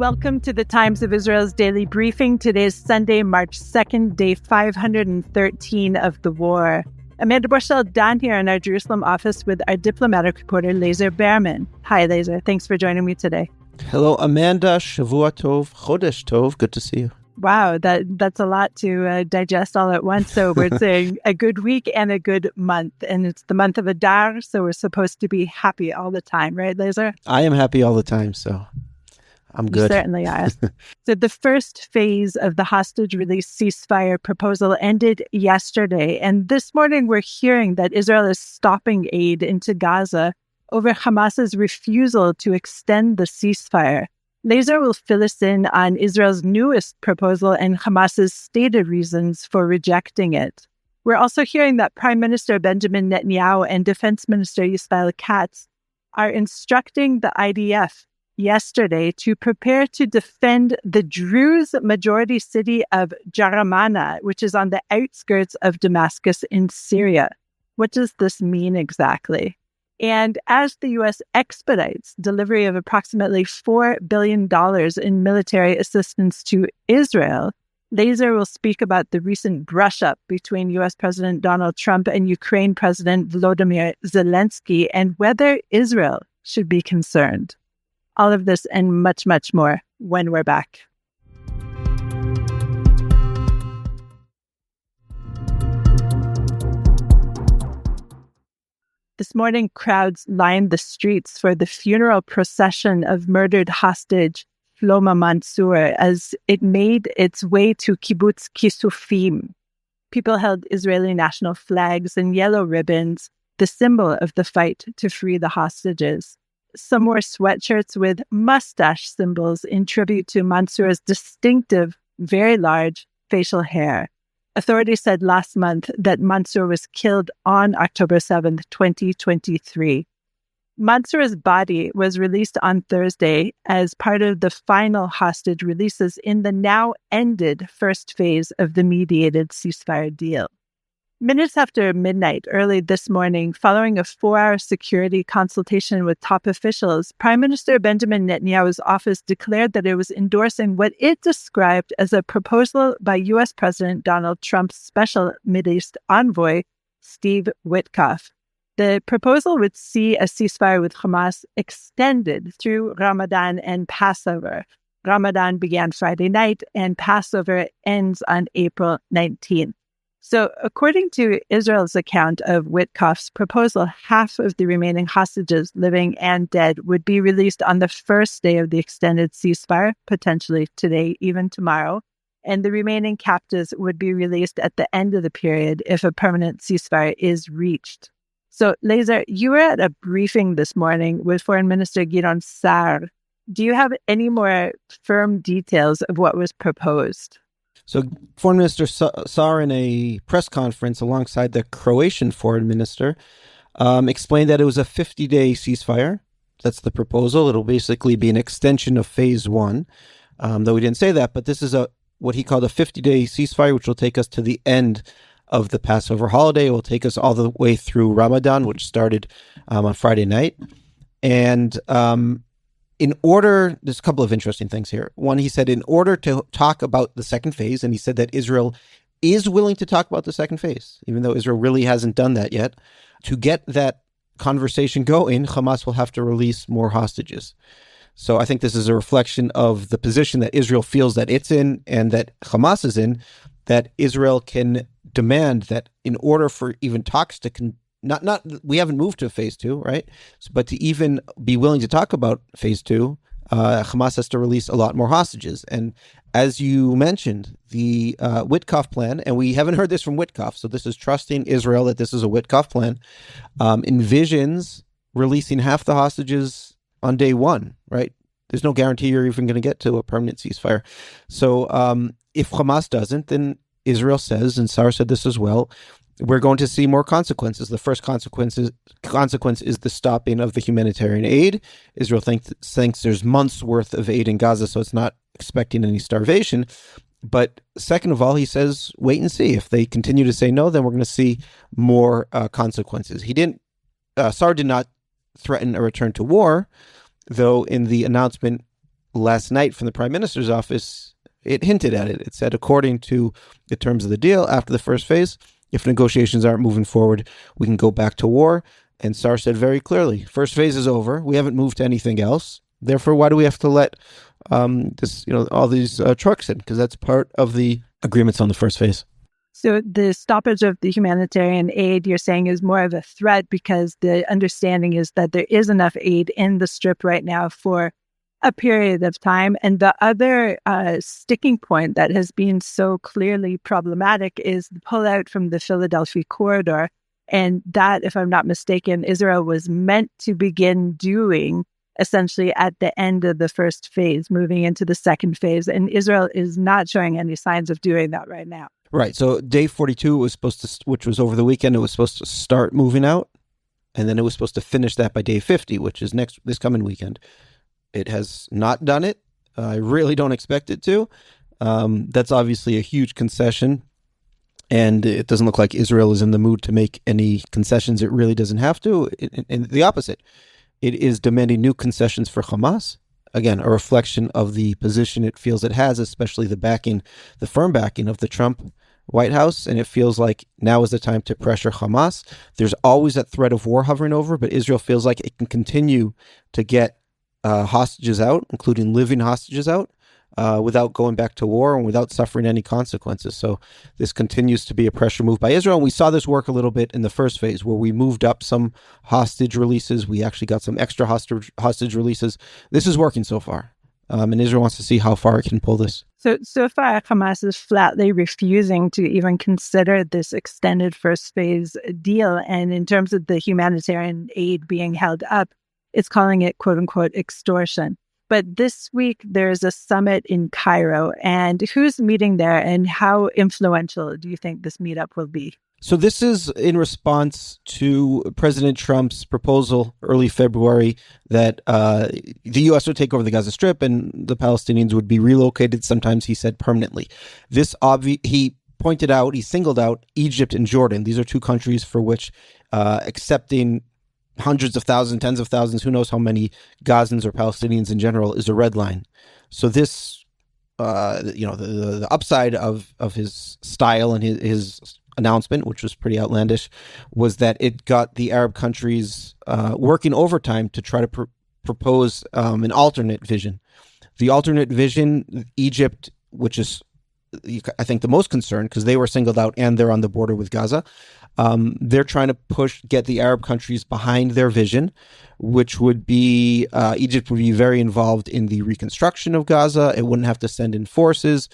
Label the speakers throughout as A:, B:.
A: Welcome to the Times of Israel's daily briefing. Today is Sunday, March 2nd, day 513 of the war. Amanda Borschel-Dan here in our Jerusalem office with our diplomatic reporter, Laser Berman. Hi, Laser. Thanks for joining me today.
B: Hello, Amanda. Shavua Tov, Chodesh Tov. Good to see you.
A: Wow, that's a lot to digest all at once. So we're saying a good week and a good month. And it's the month of Adar, so we're supposed to be happy all the time, right, Laser?
B: I am happy all the time, so I'm good.
A: You certainly are. So the first phase of the hostage release ceasefire proposal ended yesterday. And this morning we're hearing that Israel is stopping aid into Gaza over Hamas's refusal to extend the ceasefire. Laser will fill us in on Israel's newest proposal and Hamas's stated reasons for rejecting it. We're also hearing that Prime Minister Benjamin Netanyahu and Defense Minister Israel Katz are instructing the IDF yesterday to prepare to defend the Druze majority city of Jaramana, which is on the outskirts of Damascus in Syria. What does this mean exactly? And as the U.S. expedites delivery of approximately $4 billion in military assistance to Israel, Laser will speak about the recent brush-up between U.S. President Donald Trump and Ukraine President Volodymyr Zelensky and whether Israel should be concerned. All of this and much, much more when we're back. This morning, crowds lined the streets for the funeral procession of murdered hostage Shlomo Mansour as it made its way to Kibbutz Kisufim. People held Israeli national flags and yellow ribbons, the symbol of the fight to free the hostages. Some wore sweatshirts with mustache symbols in tribute to Mansour's distinctive, very large facial hair. Authorities said last month that Mansour was killed on October 7th, 2023. Mansour's body was released on Thursday as part of the final hostage releases in the now ended first phase of the mediated ceasefire deal. Minutes after midnight early this morning, following a 4-hour security consultation with top officials, Prime Minister Benjamin Netanyahu's office declared that it was endorsing what it described as a proposal by U.S. President Donald Trump's special Middle East envoy, Steve Witkoff. The proposal would see a ceasefire with Hamas extended through Ramadan and Passover. Ramadan began Friday night and Passover ends on April 19th. So, according to Israel's account of Witkoff's proposal, half of the remaining hostages, living and dead, would be released on the first day of the extended ceasefire, potentially today, even tomorrow, and the remaining captives would be released at the end of the period if a permanent ceasefire is reached. So, Laser, you were at a briefing this morning with Foreign Minister Gideon Sa'ar. Do you have any more firm details of what was proposed?
B: So Foreign Minister Sa'ar, in a press conference alongside the Croatian Foreign Minister, explained that it was a 50-day ceasefire. That's the proposal. It'll basically be an extension of phase 1, though he didn't say that. But this is what he called a 50-day ceasefire, which will take us to the end of the Passover holiday. It will take us all the way through Ramadan, which started on Friday night. And there's a couple of interesting things here. One, he said in order to talk about the second phase, and he said that Israel is willing to talk about the second phase, even though Israel really hasn't done that yet. To get that conversation going, Hamas will have to release more hostages. So I think this is a reflection of the position that Israel feels that it's in and that Hamas is in, that Israel can demand that in order for even talks to we haven't moved to phase 2, right? But to even be willing to talk about phase 2, Hamas has to release a lot more hostages. And as you mentioned, the Witkoff plan, and we haven't heard this from Witkoff, so this is trusting Israel that this is a Witkoff plan, envisions releasing half the hostages on day 1, right? There's no guarantee you're even going to get to a permanent ceasefire. So if Hamas doesn't, then Israel says, and Sa'ar said this as well, we're going to see more consequences. The first consequence is the stopping of the humanitarian aid. Israel thinks there's months worth of aid in Gaza, so it's not expecting any starvation. But second of all, he says, wait and see. If they continue to say no, then we're going to see more consequences. Sa'ar did not threaten a return to war, though in the announcement last night from the Prime Minister's office, it hinted at it. It said, according to the terms of the deal, after the first phase, if negotiations aren't moving forward, we can go back to war. And Sar said very clearly, first phase is over. We haven't moved to anything else. Therefore, why do we have to let all these trucks in? Because that's part of the agreements on the first phase.
A: So the stoppage of the humanitarian aid, you're saying, is more of a threat because the understanding is that there is enough aid in the Strip right now for a period of time. And the other sticking point that has been so clearly problematic is the pullout from the Philadelphia corridor. And that, if I'm not mistaken, Israel was meant to begin doing essentially at the end of the first phase, moving into the second phase. And Israel is not showing any signs of doing that right now.
B: Right. So day 42 was supposed to, which was over the weekend, it was supposed to start moving out. And then it was supposed to finish that by day 50, which is this coming weekend. It has not done it. I really don't expect it to. That's obviously a huge concession. And it doesn't look like Israel is in the mood to make any concessions. It really doesn't have to. And the opposite. It is demanding new concessions for Hamas. Again, a reflection of the position it feels it has, especially the firm backing of the Trump White House. And it feels like now is the time to pressure Hamas. There's always that threat of war hovering over, but Israel feels like it can continue to get hostages out, including living hostages out, without going back to war and without suffering any consequences. So this continues to be a pressure move by Israel. And we saw this work a little bit in the first phase where we moved up some hostage releases. We actually got some extra hostage releases. This is working so far. And Israel wants to see how far it can pull this.
A: So far, Hamas is flatly refusing to even consider this extended first phase deal. And in terms of the humanitarian aid being held up, it's calling it, quote unquote, extortion. But this week, there's a summit in Cairo. And who's meeting there and how influential do you think this meetup will be?
B: So this is in response to President Trump's proposal early February that the U.S. would take over the Gaza Strip and the Palestinians would be relocated, sometimes he said permanently. He singled out Egypt and Jordan. These are two countries for which accepting hundreds of thousands, tens of thousands, who knows how many Gazans or Palestinians in general is a red line. So this, the upside of his style and his announcement, which was pretty outlandish, was that it got the Arab countries working overtime to try to propose an alternate vision. The alternate vision, Egypt, which is, I think, the most concerned because they were singled out and they're on the border with Gaza. They're trying to get the Arab countries behind their vision, which would be Egypt would be very involved in the reconstruction of Gaza. It wouldn't have to send in forces,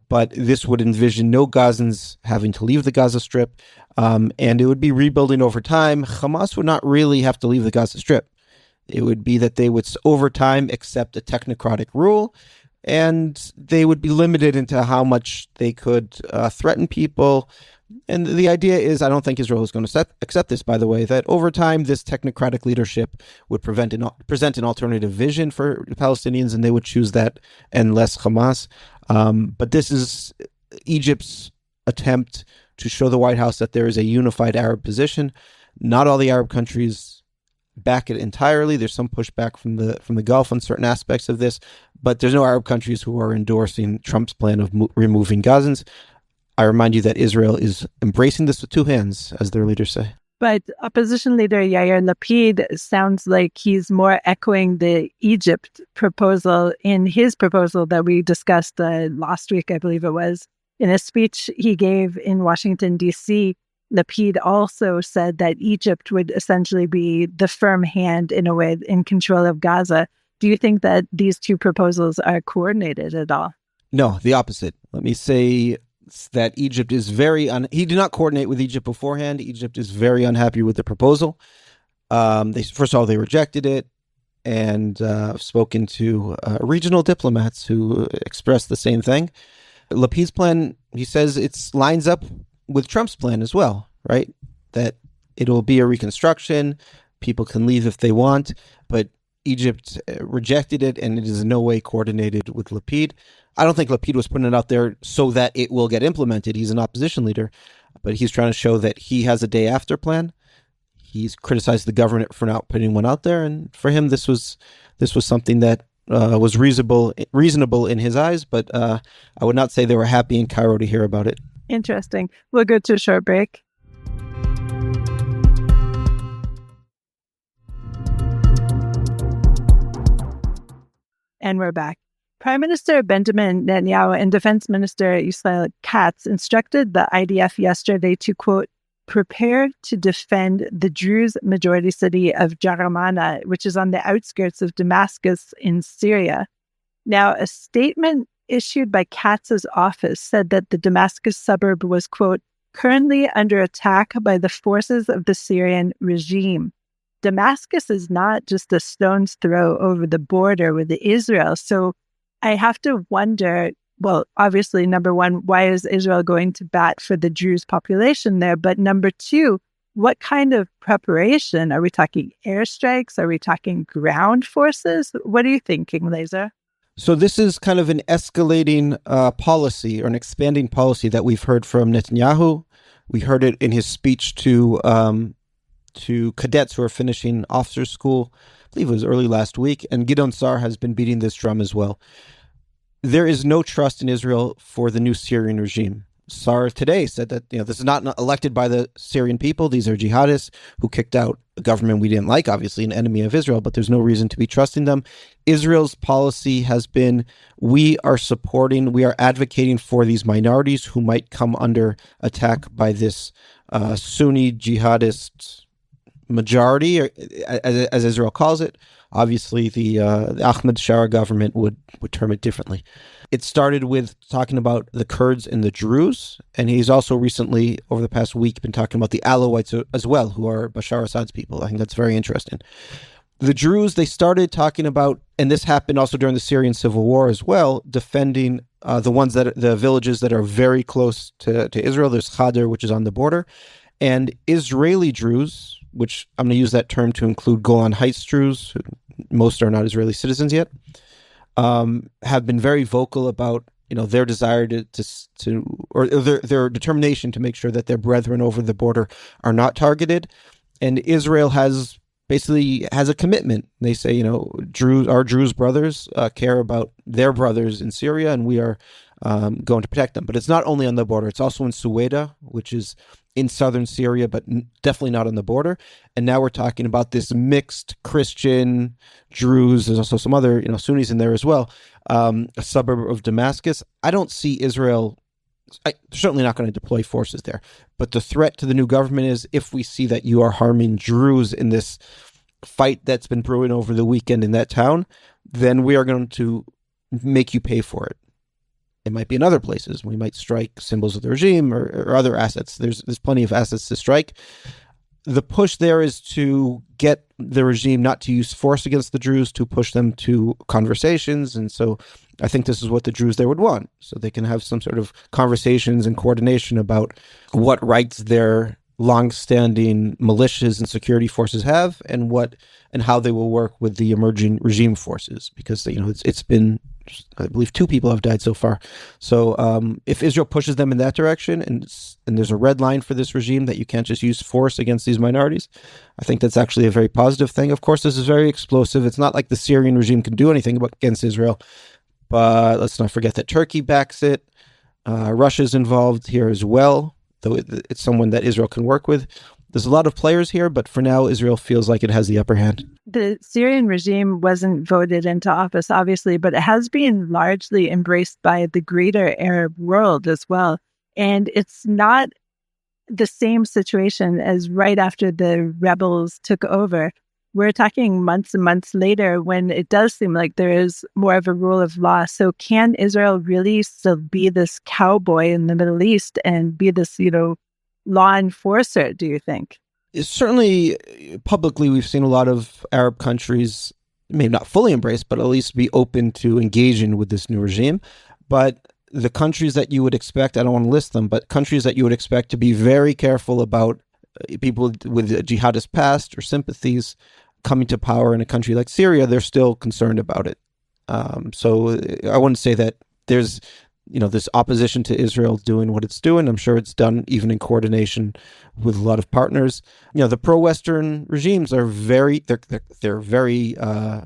B: but this would envision no Gazans having to leave the Gaza Strip, and it would be rebuilding over time. Hamas would not really have to leave the Gaza Strip. It would be that they would, over time, accept a technocratic rule, and they would be limited into how much they could threaten people. And the idea is, I don't think Israel is going to accept this, by the way, that over time, this technocratic leadership would present an alternative vision for the Palestinians, and they would choose that and less Hamas. But this is Egypt's attempt to show the White House that there is a unified Arab position. Not all the Arab countries back it entirely. There's some pushback from the Gulf on certain aspects of this, but there's no Arab countries who are endorsing Trump's plan of removing Gazans. I remind you that Israel is embracing this with two hands, as their leaders say.
A: But opposition leader Yair Lapid sounds like he's more echoing the Egypt proposal in his proposal that we discussed last week, I believe it was. In a speech he gave in Washington, D.C., Lapid also said that Egypt would essentially be the firm hand, in a way, in control of Gaza. Do you think that these two proposals are coordinated at all?
B: No, the opposite. Let me say that Egypt is he did not coordinate with Egypt beforehand. Egypt is very unhappy with the proposal. First of all, they rejected it, and I've spoken to regional diplomats who expressed the same thing. Lapid's plan, he says, it lines up with Trump's plan as well, right? That it'll be a reconstruction, people can leave if they want, but Egypt rejected it, and it is in no way coordinated with Lapid. I don't think Lapid was putting it out there so that it will get implemented. He's an opposition leader, but he's trying to show that he has a day after plan. He's criticized the government for not putting one out there, and for him, this was something that was reasonable in his eyes, but I would not say they were happy in Cairo to hear about it.
A: Interesting. We'll go to a short break. And we're back. Prime Minister Benjamin Netanyahu and Defense Minister Israel Katz instructed the IDF yesterday to, quote, prepare to defend the Druze majority city of Jaramana, which is on the outskirts of Damascus in Syria. Now, a statement issued by Katz's office said that the Damascus suburb was, quote, currently under attack by the forces of the Syrian regime. Damascus is not just a stone's throw over the border with Israel. So I have to wonder, well, obviously, number one, why is Israel going to bat for the Druze population there? But number two, what kind of preparation? Are we talking airstrikes? Are we talking ground forces? What are you thinking, Laser?
B: So this is kind of an escalating policy or an expanding policy that we've heard from Netanyahu. We heard it in his speech to cadets who are finishing officers' school. I believe it was early last week. And Gideon Sa'ar has been beating this drum as well. There is no trust in Israel for the new Syrian regime. Sa'ar today said that this is not elected by the Syrian people. These are jihadists who kicked out a government we didn't like, obviously an enemy of Israel, but there's no reason to be trusting them. Israel's policy has been, we are advocating for these minorities who might come under attack by this Sunni jihadist majority, or, as Israel calls it. Obviously, the Ahmed Shara government would term it differently. It started with talking about the Kurds and the Druze, and he's also recently, over the past week, been talking about the Alawites as well, who are Bashar Assad's people. I think that's very interesting. The Druze, they started talking about, and this happened also during the Syrian civil war as well, defending the villages that are very close to Israel. There's Khadr, which is on the border, and Israeli Druze, which I'm going to use that term to include Golan Heights Druze, most are not Israeli citizens yet, have been very vocal about their desire or their determination to make sure that their brethren over the border are not targeted. And Israel has a commitment. They say, our Druze brothers care about their brothers in Syria, and we are going to protect them. But it's not only on the border; it's also in Suweda, which is in southern Syria, but definitely not on the border. And now we're talking about this mixed Christian Druze. There's also some other, Sunnis in there as well. A suburb of Damascus. I don't see Israel. They're certainly not going to deploy forces there. But the threat to the new government is, if we see that you are harming Druze in this fight that's been brewing over the weekend in that town, then we are going to make you pay for it. It might be in other places. We might strike symbols of the regime or other assets. There's plenty of assets to strike. The push there is to get the regime not to use force against the Druze, to push them to conversations. And so I think this is what the Druze there would want. So they can have some sort of conversations and coordination about what rights their long-standing militias and security forces have, and how they will work with the emerging regime forces. Because it's been, I believe, 2 people have died so far. So if Israel pushes them in that direction, and there's a red line for this regime that you can't just use force against these minorities, I think that's actually a very positive thing. Of course, this is very explosive. It's not like the Syrian regime can do anything against Israel, but let's not forget that Turkey backs it. Russia's involved here as well, though it's someone that Israel can work with. There's a lot of players here, but for now, Israel feels like it has the upper hand.
A: The Syrian regime wasn't voted into office, obviously, but it has been largely embraced by the greater Arab world as well. And it's not the same situation as right after the rebels took over. We're talking months and months later, when it does seem like there is more of a rule of law. So can Israel really still be this cowboy in the Middle East and be this, law enforcer, do you think?
B: Certainly, publicly, we've seen a lot of Arab countries, maybe not fully embrace, but at least be open to engaging with this new regime. But the countries that you would expect, I don't want to list them, but countries that you would expect to be very careful about people with a jihadist past or sympathies coming to power in a country like Syria, they're still concerned about it. So I wouldn't say that there's this opposition to Israel doing what it's doing. I'm sure it's done even in coordination with a lot of partners. The pro-Western regimes are they're very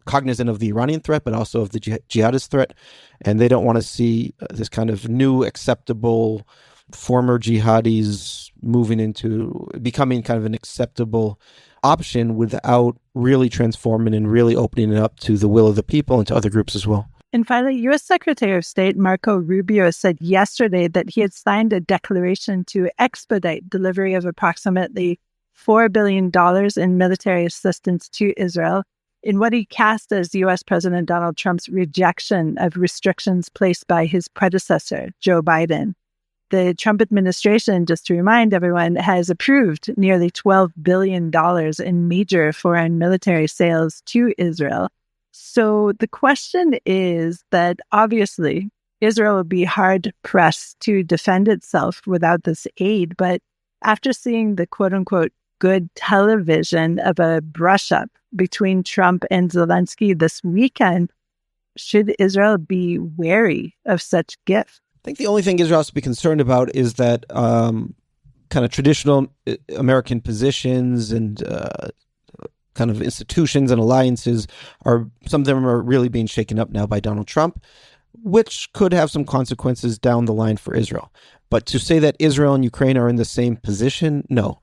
B: cognizant of the Iranian threat, but also of the jihadist threat. And they don't want to see this kind of new acceptable former jihadis moving into becoming kind of an acceptable option without really transforming and really opening it up to the will of the people and to other groups as well.
A: And finally, U.S. Secretary of State Marco Rubio said yesterday that he had signed a declaration to expedite delivery of approximately $4 billion in military assistance to Israel in what he cast as U.S. President Donald Trump's rejection of restrictions placed by his predecessor, Joe Biden. The Trump administration, just to remind everyone, has approved nearly $12 billion in major foreign military sales to Israel. So the question is that obviously Israel will be hard-pressed to defend itself without this aid. But after seeing the quote-unquote good television of a brush-up between Trump and Zelensky this weekend, should Israel be wary of such gifts?
B: I think the only thing Israel has to be concerned about is that kind of traditional American positions and kind of institutions and alliances some of them are really being shaken up now by Donald Trump, which could have some consequences down the line for Israel. But to say that Israel and Ukraine are in the same position, no.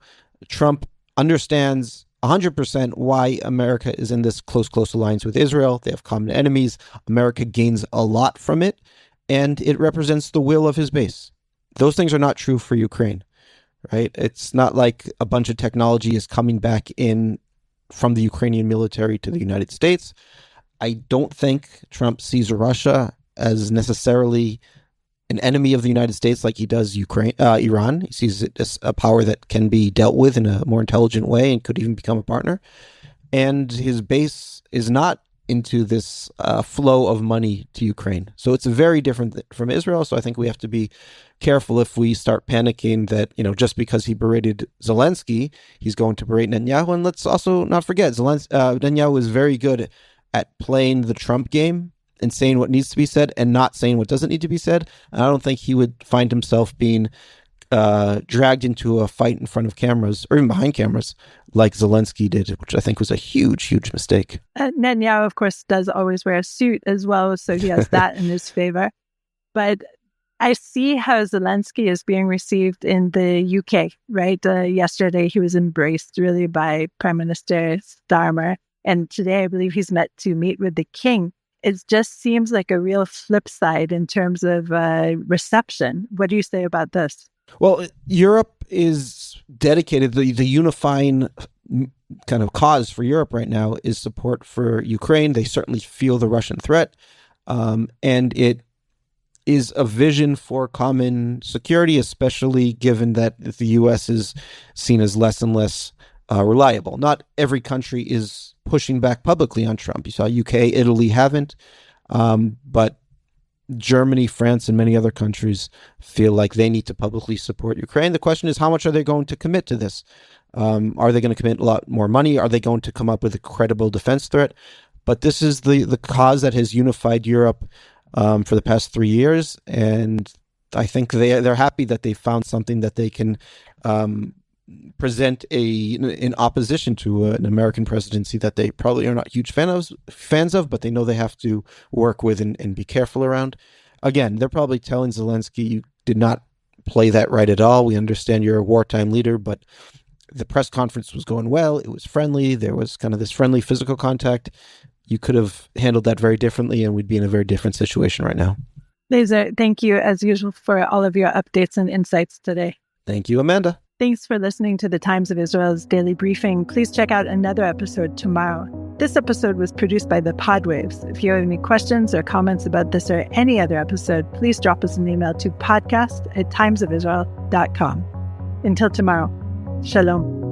B: Trump understands 100% why America is in this close alliance with Israel. They have common enemies. America gains a lot from it, and it represents the will of his base. Those things are not true for Ukraine, right? It's not like a bunch of technology is coming back in from the Ukrainian military to the United States. I don't think Trump sees Russia as necessarily an enemy of the United States like he does Iran. He sees it as a power that can be dealt with in a more intelligent way and could even become a partner. And his base is not into this flow of money to Ukraine. So it's very different from Israel. So I think we have to be careful if we start panicking that, just because he berated Zelensky, he's going to berate Netanyahu. And let's also not forget, Netanyahu is very good at playing the Trump game and saying what needs to be said and not saying what doesn't need to be said. And I don't think he would find himself being dragged into a fight in front of cameras or even behind cameras like Zelensky did, which I think was a huge mistake.
A: Netanyahu, of course, does always wear a suit as well, so he has that in his favor. But I see how Zelensky is being received in the UK, right? Yesterday, he was embraced really by Prime Minister Starmer. And today, I believe he's met to meet with the king. It just seems like a real flip side in terms of reception. What do you say about this?
B: Well, Europe is dedicated, the unifying kind of cause for Europe right now is support for Ukraine. They certainly feel the Russian threat, and it is a vision for common security, especially given that the U.S. is seen as less and less reliable. Not every country is pushing back publicly on Trump. You saw UK, Italy haven't, but Germany, France, and many other countries feel like they need to publicly support Ukraine. The question is, how much are they going to commit to this? Are they going to commit a lot more money? Are they going to come up with a credible defense threat? But this is the cause that has unified Europe for the past 3 years. And I think they're happy that they found something that they can present in opposition to an American presidency that they probably are not huge fans of, but they know they have to work with and be careful around. Again, they're probably telling Zelensky, you did not play that right at all. We understand you're a wartime leader, but the press conference was going well. It was friendly. There was kind of this friendly physical contact. You could have handled that very differently, and we'd be in a very different situation right now.
A: Laser, thank you as usual for all of your updates and insights today.
B: Thank you, Amanda.
A: Thanks for listening to the Times of Israel's Daily Briefing. Please check out another episode tomorrow. This episode was produced by the Podwaves. If you have any questions or comments about this or any other episode, please drop us an email to podcast@timesofisrael.com. Until tomorrow, shalom.